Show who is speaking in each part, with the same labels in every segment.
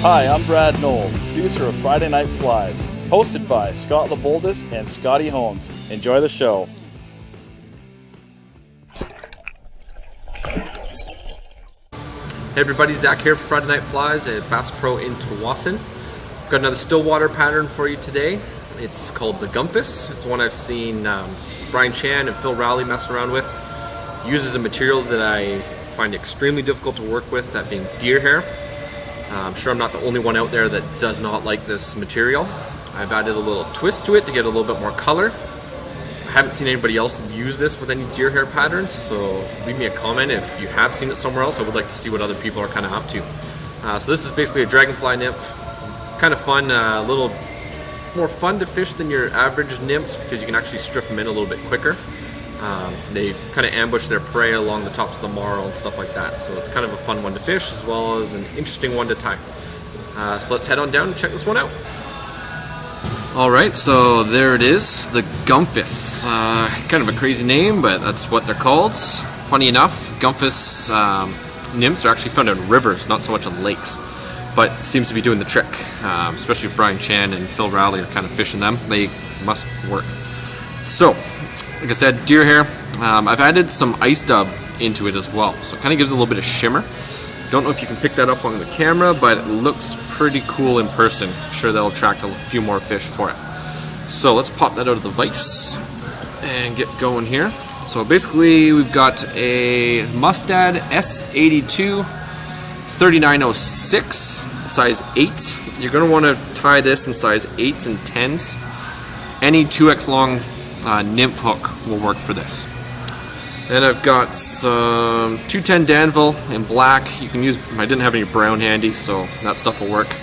Speaker 1: Hi, I'm Brad Knowles, producer of Friday Night Flies, hosted by Scott LeBoldis and Scotty Holmes. Enjoy the show.
Speaker 2: Hey everybody, Zach here for Friday Night Flies at Bass Pro in Tawasin. Got another stillwater pattern for you today. It's called the Gomphus. It's one I've seen Brian Chan and Phil Rowley mess around with. Uses a material that I find extremely difficult to work with, that being deer hair. I'm sure I'm not the only one out there that does not like this material. I've added a little twist to it to get a little bit more color. I haven't seen anybody else use this with any deer hair patterns, so leave me a comment if you have seen it somewhere else. I would like to see what other people are kind of up to. So this is basically a dragonfly nymph. Kind of fun, a little more fun to fish than your average nymphs because you can actually strip them in a little bit quicker. They kind of ambush their prey along the tops of the marl and stuff like that, so it's kind of a fun one to fish as well as an interesting one to tie. So let's head on down and check this one out. Alright, so there it is, the Gomphus. Kind of a crazy name, but that's what they're called. Funny enough, Gomphus nymphs are actually found in rivers, not so much in lakes, but seems to be doing the trick, especially if Brian Chan and Phil Rowley are kind of fishing them. They must work. So, like I said, deer hair. I've added some ice dub into it as well, so it kind of gives a little bit of shimmer. Don't know if you can pick that up on the camera, but it looks pretty cool in person. I'm sure that'll attract a few more fish for it. So let's pop that out of the vise and get going here. So basically we've got a Mustad S82 3906, size 8. You're going to want to tie this in size 8s and 10s. Any 2x long nymph hook will work for this. Then I've got some 210 Danville in black. You can use, I didn't have any brown handy, so that stuff will work.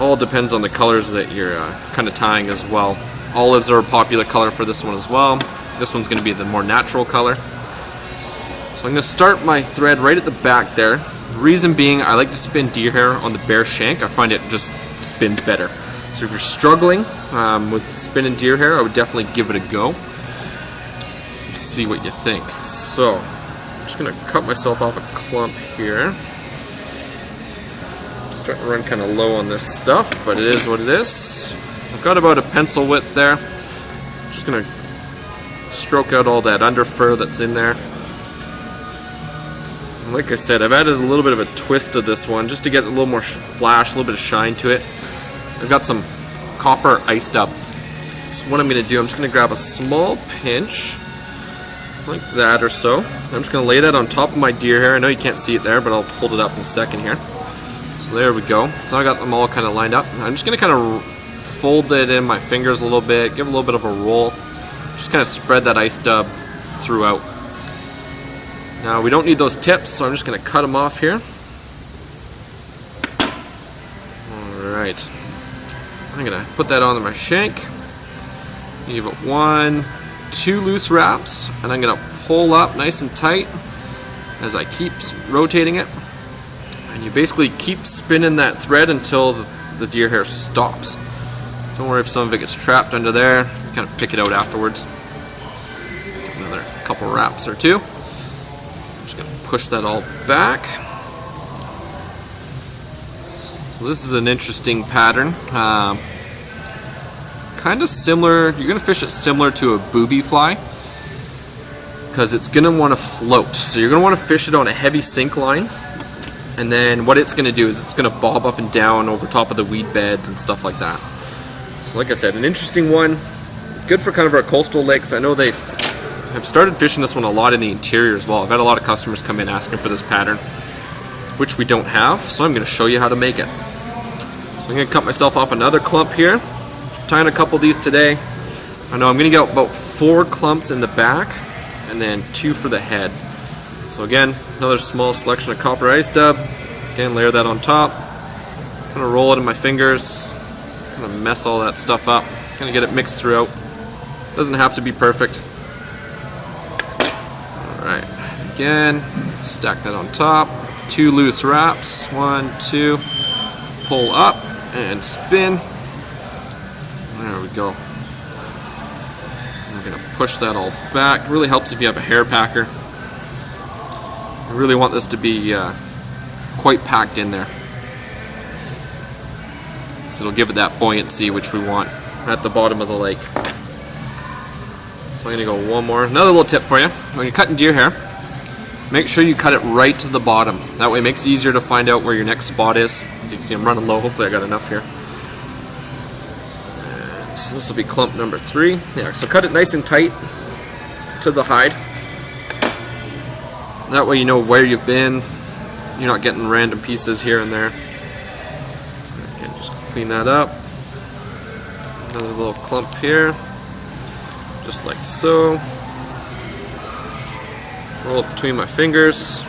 Speaker 2: All depends on the colors that you're kind of tying as well. Olives are a popular color for this one as well. This one's going to be the more natural color. So I'm going to start my thread right at the back there. The reason being, I like to spin deer hair on the bare shank. I find it just spins better. So if you're struggling with spinning deer hair, I would definitely give it a go. See what you think. So I'm just gonna cut myself off a clump here. I'm starting to run kind of low on this stuff, but it is what it is. I've got about a pencil width there. Just gonna stroke out all that under fur that's in there. And like I said, I've added a little bit of a twist to this one just to get a little more flash, a little bit of shine to it. I've got some copper ice dub. So what I'm gonna do, I'm just gonna grab a small pinch like that or so. I'm just going to lay that on top of my deer hair. I know you can't see it there, but I'll hold it up in a second here. So there we go. So I got them all kind of lined up. I'm just going to kind of fold it in my fingers a little bit, give a little bit of a roll. Just kind of spread that ice dub throughout. Now we don't need those tips, so I'm just going to cut them off here. Alright. I'm going to put that onto my shank. Give it 1, 2 loose wraps, and I'm going to pull up nice and tight as I keep rotating it. And you basically keep spinning that thread until the deer hair stops. Don't worry if some of it gets trapped under there. Kind of pick it out afterwards. Another couple wraps or two. I'm just going to push that all back. So this is an interesting pattern. Kind of similar, you're going to fish it similar to a booby fly because it's going to want to float. So you're going to want to fish it on a heavy sink line, and then what it's going to do is it's going to bob up and down over top of the weed beds and stuff like that. So like I said, an interesting one, good for kind of our coastal lakes. I know they have started fishing this one a lot in the interior as well. I've had a lot of customers come in asking for this pattern, which we don't have, so I'm going to show you how to make it. So I'm going to cut myself off another clump here. Tying a couple of these today. I know I'm going to get about 4 clumps in the back and then 2 for the head. So again, another small selection of copper ice dub. Again, layer that on top. Kind of roll it in my fingers. Kind of mess all that stuff up. Kind of get it mixed throughout. Doesn't have to be perfect. Alright, again, stack that on top. 2 loose wraps. 1, 2. Pull up and spin. There we go. We're going to push that all back. It really helps if you have a hair packer. I really want this to be quite packed in there. So it'll give it that buoyancy which we want at the bottom of the lake. So I'm going to go one more. Another little tip for you. When you're cutting deer hair, make sure you cut it right to the bottom. That way it makes it easier to find out where your next spot is. So you can see I'm running low. Hopefully I got enough here. So this will be clump number 3. Yeah, so cut it nice and tight to the hide. That way you know where you've been. You're not getting random pieces here and there. Again, just clean that up. Another little clump here. Just like so. Roll it between my fingers.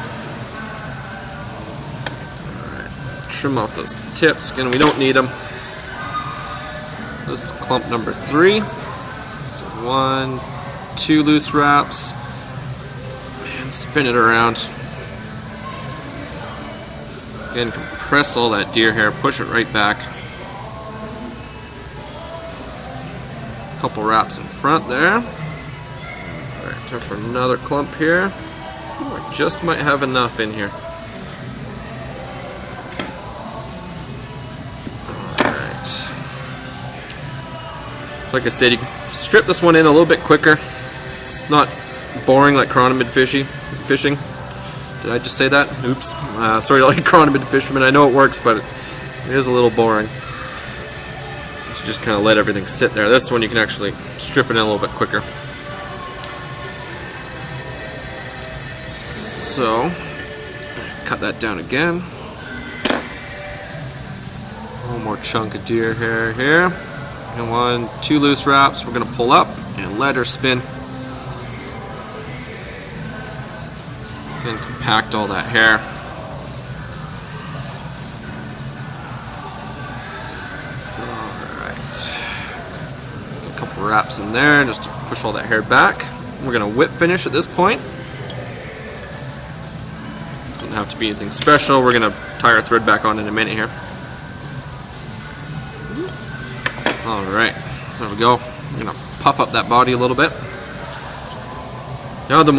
Speaker 2: Alright, trim off those tips. Again, we don't need them. This is clump number 3. So 1, 2 loose wraps. And spin it around. Again, compress all that deer hair, push it right back. A couple wraps in front there. Alright, time for another clump here. Ooh, I just might have enough in here. Alright. So like I said, you can strip this one in a little bit quicker. It's not boring like chronomid fishing. Did I just say that? Oops. Sorry, like chronomid fishermen. I know it works, but it is a little boring. You should just kind of let everything sit there. This one you can actually strip it in a little bit quicker. So, cut that down again. One more chunk of deer hair here. And 1, 2 loose wraps. We're going to pull up and let her spin. And compact all that hair. Alright. A couple wraps in there just to push all that hair back. We're going to whip finish at this point. Doesn't have to be anything special. We're going to tie our thread back on in a minute here. Alright, so there we go. We're going to puff up that body a little bit. Now the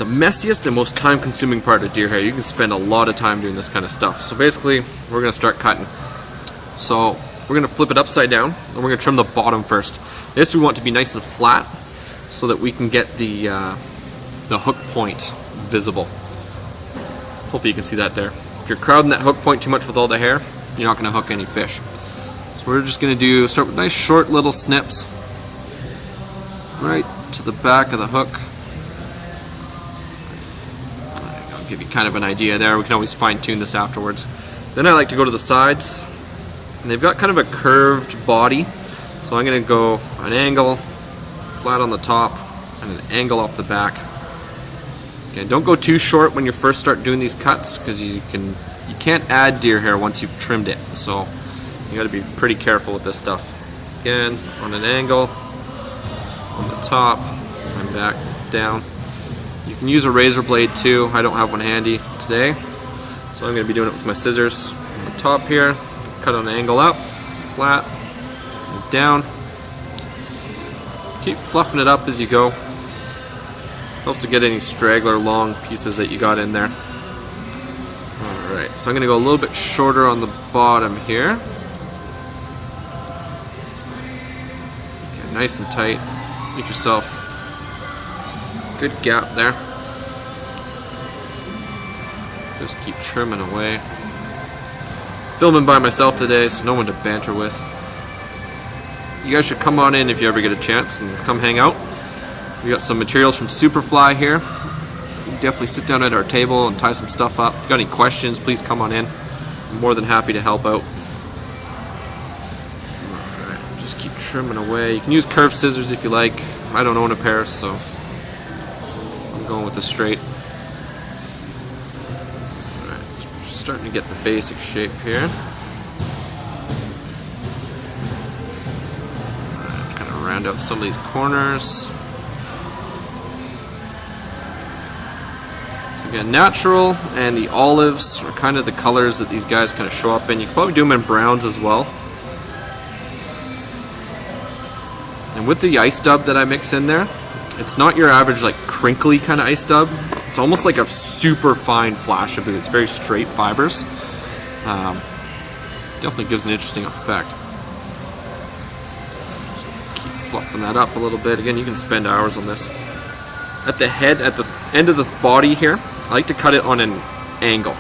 Speaker 2: messiest and most time-consuming part of deer hair. You can spend a lot of time doing this kind of stuff. So basically, we're going to start cutting. So we're going to flip it upside down, and we're going to trim the bottom first. This we want to be nice and flat, so that we can get the hook point visible. Hopefully you can see that there. If you're crowding that hook point too much with all the hair, you're not going to hook any fish. So we're just going to start with nice short little snips right to the back of the hook. Give you kind of an idea there. We can always fine-tune this afterwards. Then I like to go to the sides, and they've got kind of a curved body, so I'm going to go an angle, flat on the top, and an angle off the back. Okay, don't go too short when you first start doing these cuts, because you can't add deer hair once you've trimmed it, so you got to be pretty careful with this stuff. Again, on an angle, on the top, and back down. You can use a razor blade too. I don't have one handy today, so I'm going to be doing it with my scissors. On the top here, cut on an angle up, flat, and down. Keep fluffing it up as you go. Helps to get any straggler long pieces that you got in there. Alright, so I'm going to go a little bit shorter on the bottom here. Okay, nice and tight. Make yourself good gap there. Just keep trimming away. Filming by myself today, so no one to banter with. You guys should come on in if you ever get a chance and come hang out. We got some materials from Superfly here. You can definitely sit down at our table and tie some stuff up. If you got any questions, please come on in. I'm more than happy to help out. Alright, just keep trimming away. You can use curved scissors if you like. I don't own a pair, so going with the straight. Alright, so we're starting to get the basic shape here. Alright, kind of round out some of these corners. So again, natural and the olives are kind of the colors that these guys kind of show up in. You can probably do them in browns as well. And with the ice dub that I mix in there, it's not your average like crinkly kind of ice dub. It's It's almost like a super fine flash of it. It's very straight fibers. Definitely gives an interesting effect. Just keep fluffing that up a little bit. Again, you can spend hours on this. At the head, at the end of the body here, I like to cut it on an angle.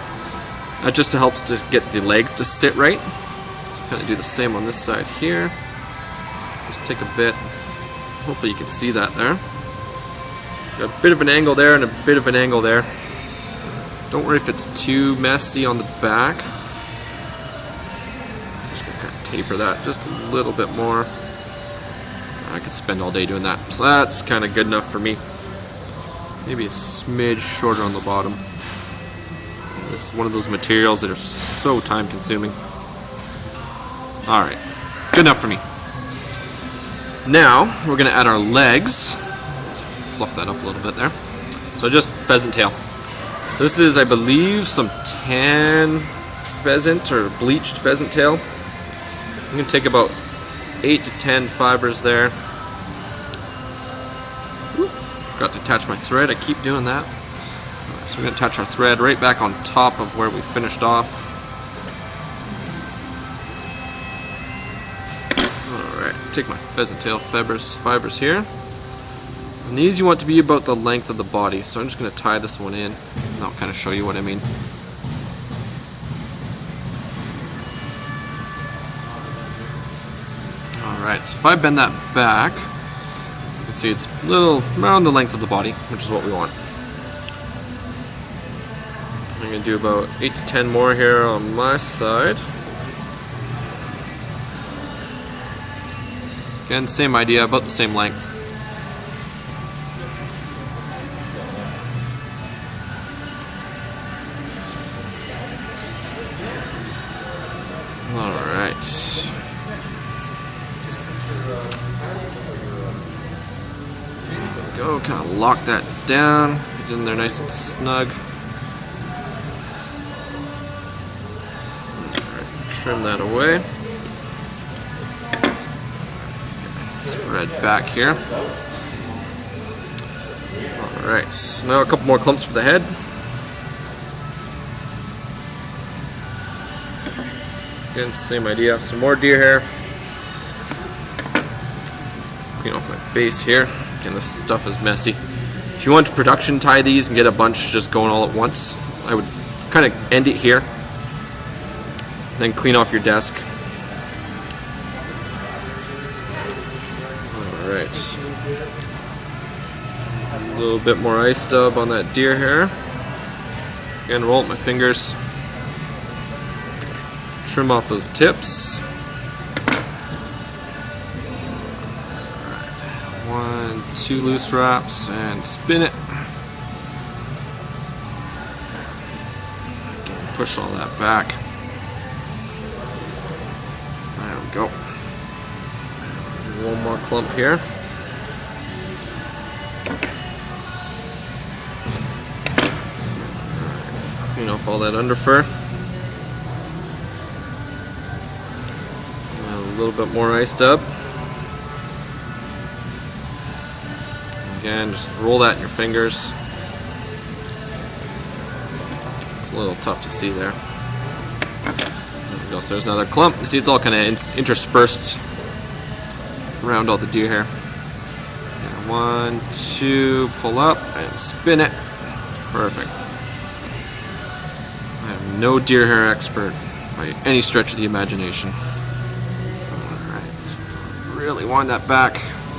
Speaker 2: That just helps to get the legs to sit right. So kind of do the same on this side here. Just take a bit. Hopefully you can see that there. Got a bit of an angle there and a bit of an angle there. Don't worry if it's too messy on the back. Just gonna kind of taper that just a little bit more. I could spend all day doing that. So that's kind of good enough for me. Maybe a smidge shorter on the bottom. This is one of those materials that are so time consuming. Alright, good enough for me. Now, we're going to add our legs. Let's fluff that up a little bit there. So just pheasant tail. So this is, I believe, some tan pheasant or bleached pheasant tail. I'm going to take about 8 to 10 fibers there. Forgot to attach my thread. I keep doing that. Right, so we're going to attach our thread right back on top of where we finished off. Alright, take my pheasant tail fibers here. And these you want to be about the length of the body. So I'm just going to tie this one in. And I'll kind of show you what I mean. Alright, so if I bend that back, you can see it's a little around the length of the body, which is what we want. I'm going to do about 8 to 10 more here on my side. Again, same idea, about the same length. Alright. Go, kind of lock that down, get in there nice and snug. Right, trim that away. Thread back here. Alright, so now a couple more clumps for the head. Again, same idea, some more deer hair. Clean off my base here. Again, this stuff is messy. If you want to production tie these and get a bunch just going all at once, I would kind of end it here. Then clean off your desk. Alright. A little bit more ice stub on that deer hair. Again, roll up my fingers. Trim off those tips. One, 2 loose wraps, and spin it. Push all that back. There we go. One more clump here. Clean off all that underfur. A little bit more ice stub. Again, just roll that in your fingers. It's a little tough to see there. There we go, so there's another clump. You see it's all kind of interspersed around all the deer hair. And 1, 2, pull up and spin it. Perfect. I am no deer hair expert by any stretch of the imagination. Alright, really wind that back,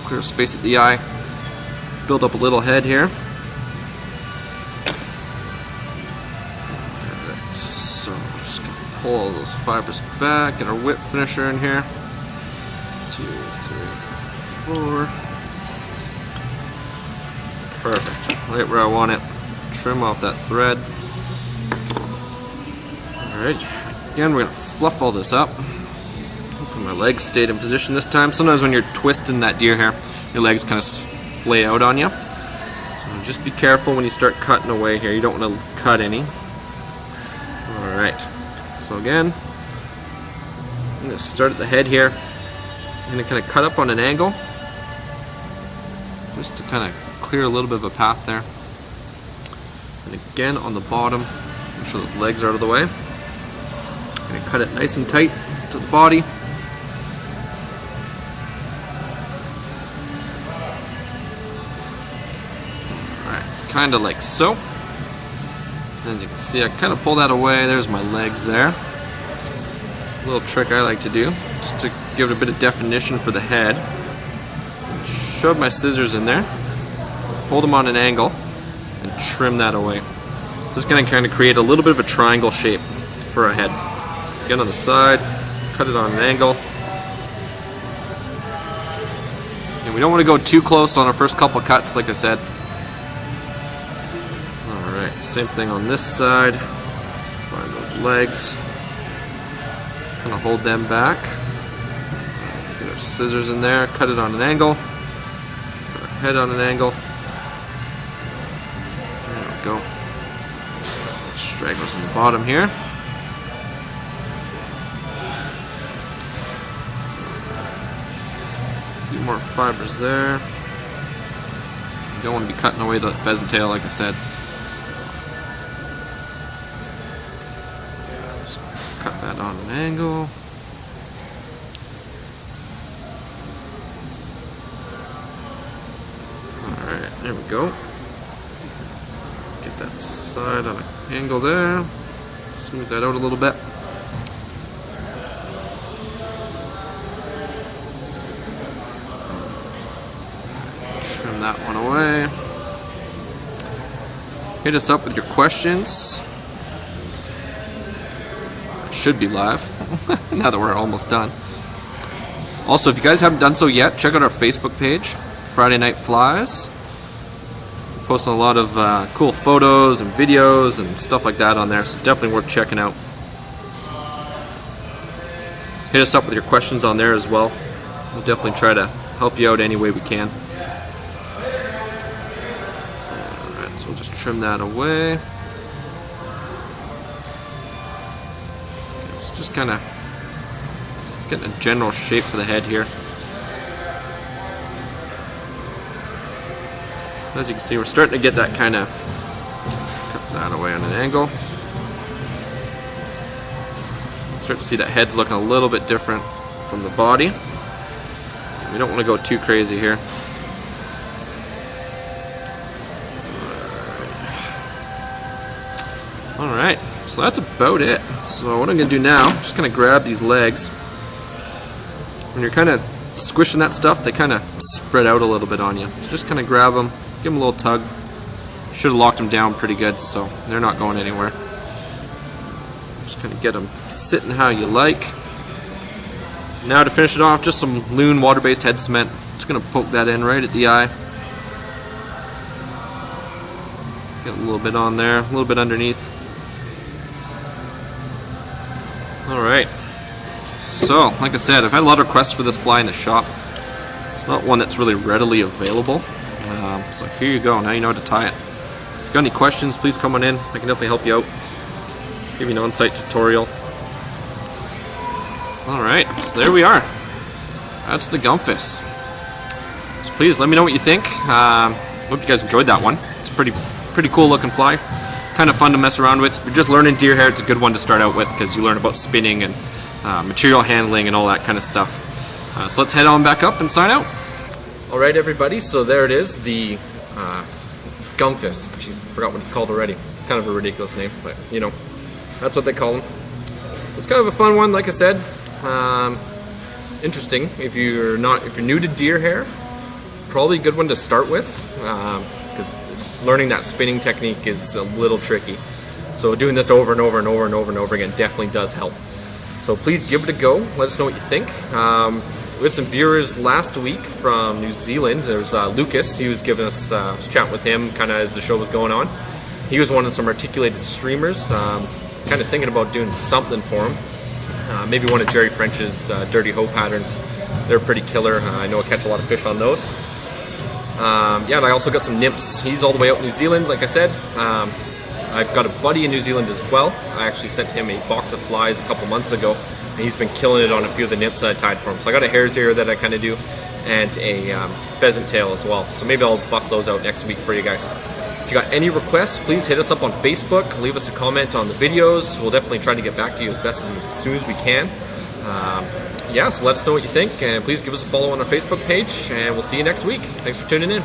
Speaker 2: clear space at the eye. Build up a little head here. Alright, so I'm just going to pull all those fibers back, get our whip finisher in here. 2, 3, 4. Perfect. Right where I want it. Trim off that thread. Alright, again we're going to fluff all this up. Hopefully my legs stayed in position this time. Sometimes when you're twisting that deer hair, your legs kind of splay out on you. So just be careful when you start cutting away here. You don't want to cut any. Alright, so again, I'm going to start at the head here. I'm going to kind of cut up on an angle, just to kind of clear a little bit of a path there. And again on the bottom, make sure those legs are out of the way. I'm going to cut it nice and tight to the body. Alright, kind of like so. And as you can see, I kind of pull that away. There's my legs there. A little trick I like to do, just to give it a bit of definition for the head. Shove my scissors in there, hold them on an angle, and trim that away. So it's going to kind of create a little bit of a triangle shape for a head. Again on the side, cut it on an angle. And we don't want to go too close on our first couple cuts, like I said. Alright, same thing on this side. Let's find those legs. Kind of hold them back. Get our scissors in there, cut it on an angle. Cut our head on an angle. There we go. Stragglers in the bottom here. A few more fibers there. You don't want to be cutting away the pheasant tail, like I said. Just cut that on an angle. Alright, there we go. Get that side on an angle there. Smooth that out a little bit. Trim that one away. Hit us up with your questions. It should be live now that we're almost done. Also, if you guys haven't done so yet, check out our Facebook page, Friday Night Flies. We're posting a lot of cool photos and videos and stuff like that on there, so definitely worth checking out. Hit us up with your questions on there as well. We'll definitely try to help you out any way we can. Alright, so we'll just trim that away. Okay, so just kind of getting a general shape for the head here. As you can see, we're starting to get that kind of, cut that away on an angle. Start to see that head's looking a little bit different from the body. We don't want to go too crazy here. Alright, so that's about it. So what I'm going to do now, I'm just going to grab these legs. When you're kind of squishing that stuff, they kind of spread out a little bit on you. So just kind of grab them, give them a little tug. Should have locked them down pretty good, so they're not going anywhere. Just kind of get them sitting how you like. Now to finish it off, just some Loon water-based head cement. Just going to poke that in right at the eye. Get a little bit on there, a little bit underneath. Alright. So, like I said, I've had a lot of requests for this fly in the shop. It's not one that's really readily available. So here you go, now you know how to tie it. If you've got any questions, please come on in. I can definitely help you out. Give you an on-site tutorial. Alright, so there we are. That's the Gomphus. So please let me know what you think. Hope you guys enjoyed that one. It's a pretty cool looking fly. Kind of fun to mess around with. If you're just learning deer hair, it's a good one to start out with because you learn about spinning and material handling and all that kind of stuff. So let's head on back up and sign out. Alright everybody, so there it is, the Gomphus. Jeez, I forgot what it's called already. Kind of a ridiculous name, but you know, that's what they call them. It's kind of a fun one, like I said. Interesting. If you're new to deer hair, probably a good one to start with, because learning that spinning technique is a little tricky. So doing this over and over and over and over and over again definitely does help. So please give it a go. Let us know what you think. We had some viewers last week from New Zealand. There's Lucas. He was giving us chat with him kind of as the show was going on. He was wanting some articulated streamers. Kind of thinking about doing something for him. Maybe one of Jerry French's Dirty Hoe patterns. They're pretty killer. I know I catch a lot of fish on those. Yeah, and I also got some nymphs. He's all the way out in New Zealand, like I said. I've got a buddy in New Zealand as well. I actually sent him a box of flies a couple months ago, and he's been killing it on a few of the nymphs that I tied for him. So I got a hare's ear that I kind of do, and a pheasant tail as well. So maybe I'll bust those out next week for you guys. If you got any requests, please hit us up on Facebook. Leave us a comment on the videos. We'll definitely try to get back to you as soon as we can. Yeah, so let us know what you think, and please give us a follow on our Facebook page, and we'll see you next week. Thanks for tuning in.